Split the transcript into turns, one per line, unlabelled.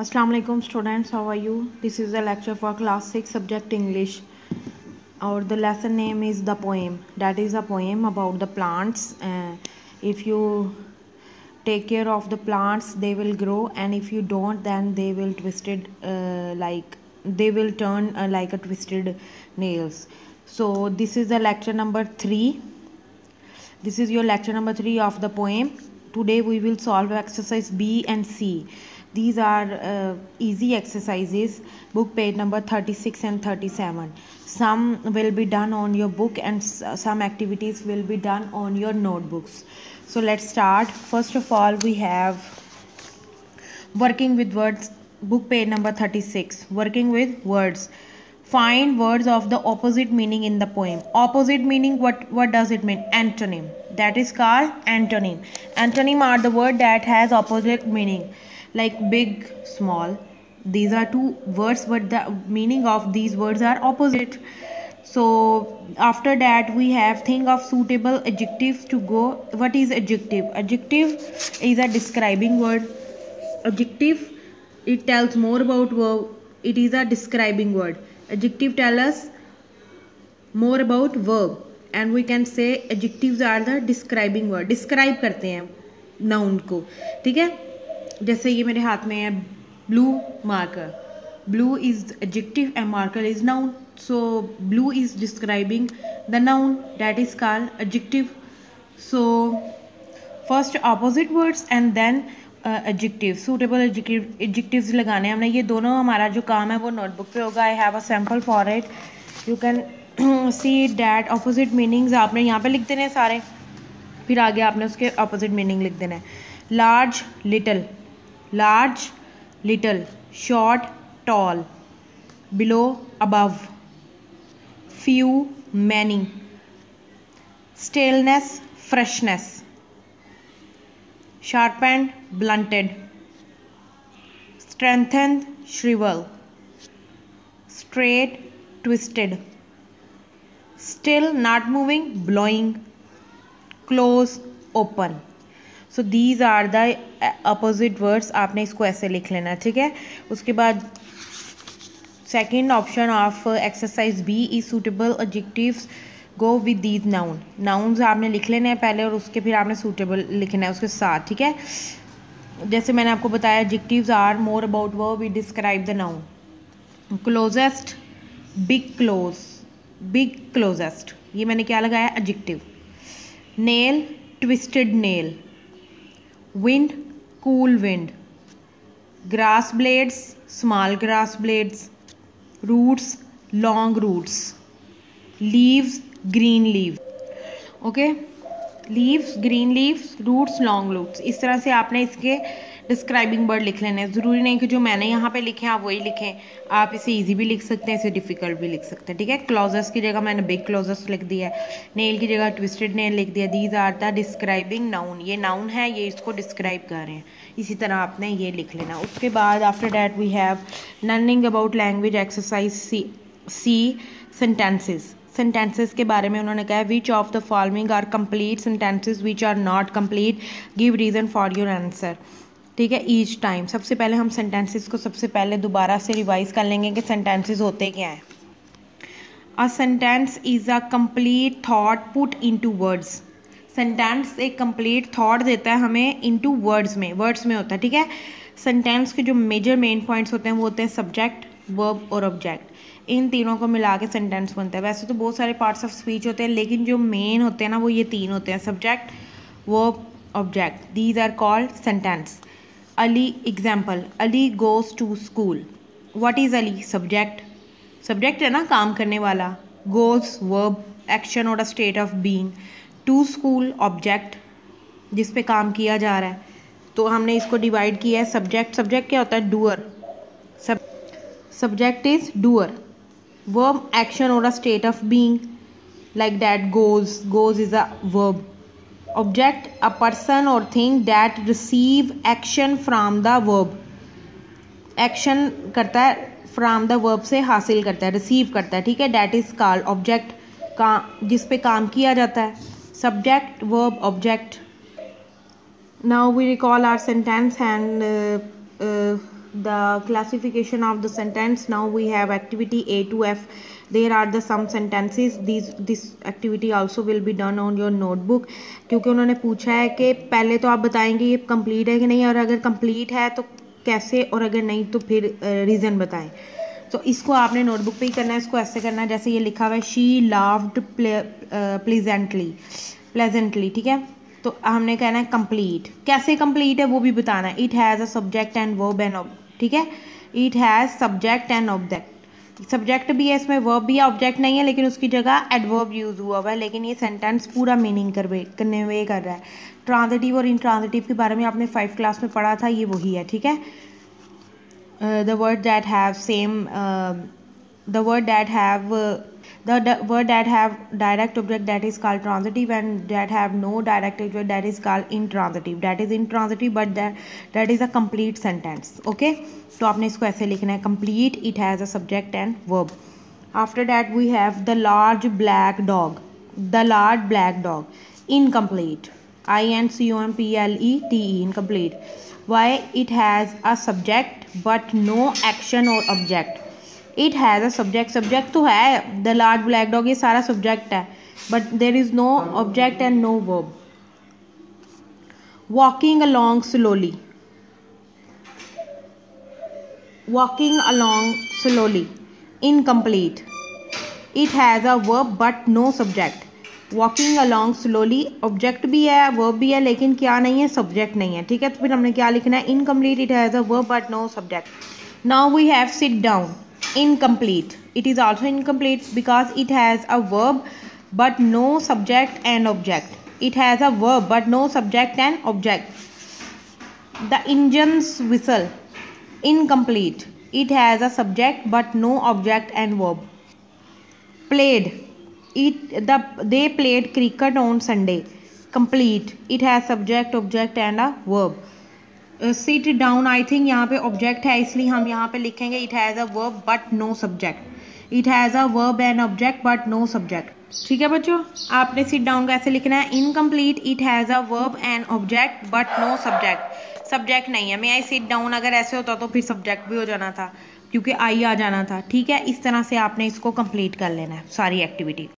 Assalamu alaikum students, how are you? This is a lecture for class 6 subject English. Or the lesson name is the poem. That is a poem about the plants. If you take care of the plants, they will grow, and if you don't, then they will turn like a twisted nails. So this is the lecture number 3. This is your lecture number 3 of the poem. Today we will solve exercise B and C. These are easy exercises, book page number 36 and 37. Some will be done on your book and some activities will be done on your notebooks. So let's start. First of all, we have working with words, book page number 36. Working with words. Find words of the opposite meaning in the poem. Opposite meaning, what does it mean? Antonym. That is called antonym. Antonym are the word that has opposite meaning, like big, small. These are two words, but the meaning of these words are opposite. So after that we have think of suitable adjectives to go. What is adjective? Adjective is a describing word. Adjective, it tells more about verb. It is a describing word. Adjective tell us more about verb, and we can say adjectives are the describing word. Describe करते हैं noun को, ठीक है? जैसे ये मेरे हाथ में है blue marker. Blue is adjective and marker is noun. So blue is describing the noun, that is called adjective. So first opposite words and then adjective. Suitable adjectives लगाने हमने. ये दोनों हमारा जो काम है वो नोटबुक पे होगा. I have a sample for it. You can see that opposite meanings आपने यहाँ पे लिख देने हैं सारे, फिर आगे आपने उसके opposite meaning लिख देना है. Large, little. Large, little. Short, tall. Below, above. Few, many. Staleness, freshness. Sharpened, blunted. Strengthened, shrivel. Straight, twisted. Still, not moving, blowing. Close, open. So these are the opposite words. आपने इसको ऐसे लिख लेना, ठीक है? उसके बाद second option of exercise B is suitable adjectives go with these noun. Nouns आपने लिख लेने हैं पहले और उसके फिर आपने suitable लिखना है उसके साथ, ठीक है? जैसे मैंने आपको बताया, adjectives are more about verb, we describe the noun. Closest, big close, big closest. ये मैंने क्या लगाया? adjective. Nail, twisted nail. Wind, cool wind. Grass blades, small grass blades. Roots, long roots. Leaves, green leaves. Okay, leaves, green leaves, roots, long roots. इस तरह से आपने इसके describing word लिख लेने हैं. ज़रूरी नहीं कि जो मैंने यहाँ पे लिखे हैं आप वही लिखें. आप इसे इजी भी लिख सकते हैं, इसे डिफ़िकल्ट भी लिख सकते हैं, ठीक है? क्लोजेस्ट की जगह मैंने बिग क्लोजेस्ट लिख दिया है. नेल की जगह ट्विस्टेड नेल लिख दिया. These are the describing noun. ये नाउन है, ये इसको डिस्क्राइब कर रहे हैं. इसी तरह आपने ये लिख लेना. उसके बाद after that we have learning about language exercise C sentences. Sentences के बारे में उन्होंने कहा है which of the following are complete sentences which are not complete, give reason for your answer, ठीक है? Each time. सबसे पहले हम सेंटेंसेस को सबसे पहले दोबारा से रिवाइज कर लेंगे कि सेंटेंसेस होते क्या हैं. A sentence is a complete thought put into words. Sentence एक कंप्लीट थॉट देता है हमें इनटू वर्ड्स में होता है, ठीक है? सेंटेंस के जो मेजर मेन पॉइंट्स होते हैं वो होते हैं सब्जेक्ट, वर्ब और ऑब्जेक्ट. इन तीनों को मिला के सेंटेंस बनता है. वैसे तो बहुत सारे पार्ट्स ऑफ स्पीच होते हैं, लेकिन जो मेन होते हैं ना वो ये तीन होते हैं: subject, verb, object. These are called sentence. Ali example, Ali goes to school. What is Ali? Subject. Subject है ना, काम करने वाला. गोज, वर्ब, एक्शन और a state of being. To school, object, जिस पे काम किया जा रहा है. तो हमने इसको डिवाइड किया है. सब्जेक्ट क्या होता है? Doer. Subject is doer. Verb, action और a state of being, like that goes is a verb. Object, a person or thing that receive action from the verb. Action करता है from the verb से हासिल करता है, receive करता है, ठीक है? That is called object, जिस पे काम किया जाता है. Subject, verb, object. Now we recall our sentence and the classification of the sentence. Now we have activity A to F. There are the some sentences. This activity also will be done on your notebook, क्योंकि उन्होंने पूछा है कि पहले तो आप बताएंगे ये कंप्लीट है कि नहीं, और अगर कंप्लीट है तो कैसे, और अगर नहीं तो फिर रीज़न बताएं. तो इसको आपने नोटबुक पे ही करना है. इसको ऐसे करना है जैसे ये लिखा हुआ है, शी लाव्ड प्लेजेंटली. ठीक है, तो हमने कहना है कंप्लीट. कैसे कंप्लीट है वो भी बताना है. It has a subject and verb and object. ठीक है, it has subject and object. Subject भी है इसमें, वर्ब भी है, ऑब्जेक्ट नहीं है, लेकिन उसकी जगह एडवर्ब यूज हुआ हुआ है. लेकिन ये सेंटेंस पूरा मीनिंग कन्वे कर रहा है. ट्रांजिटिव और इंट्रांजिटिव के बारे में आपने 5 क्लास में पढ़ा था, ये वही है. ठीक है, the word that have direct object, that is called transitive, and that have no direct object, that is called intransitive. That is intransitive, but that is a complete sentence. Okay, तो आपने इसको ऐसे लिखना है, complete. It has a subject and verb. After that we have the large black dog. The large black dog, incomplete. incomplete, incomplete. Why? It has a subject but no action or object. It has a subject. Subject तो है, the large black dog, ये सारा subject है, but there is no object and no verb. Walking along slowly. Walking along slowly, incomplete. It has a verb but no subject. Walking along slowly, object भी है, verb भी है, लेकिन क्या नहीं है, सब्जेक्ट नहीं है. ठीक है, तो फिर हमने क्या लिखना है, incomplete. It has a verb but no subject. Now we have sit down, incomplete. It is also incomplete because it has a verb but no subject and object. It has a verb but no subject and object. The engines whistle, incomplete. It has a subject but no object and verb. Played, they played cricket on Sunday. Complete. It has subject, object and a verb. Sit down, I think यहाँ पे object है, इसलिए हम यहाँ पे लिखेंगे it has a verb but no subject. It has a verb and object but no subject. ठीक है बच्चों, आपने sit down कैसे लिखना है, incomplete. It has a verb and object but no subject. Subject नहीं है. मैं आई सिट डाउन अगर ऐसे होता तो फिर सब्जेक्ट भी हो जाना था, क्योंकि आई आ जाना था. ठीक है, इस तरह से आपने इसको कंप्लीट कर लेना है सारी एक्टिविटी.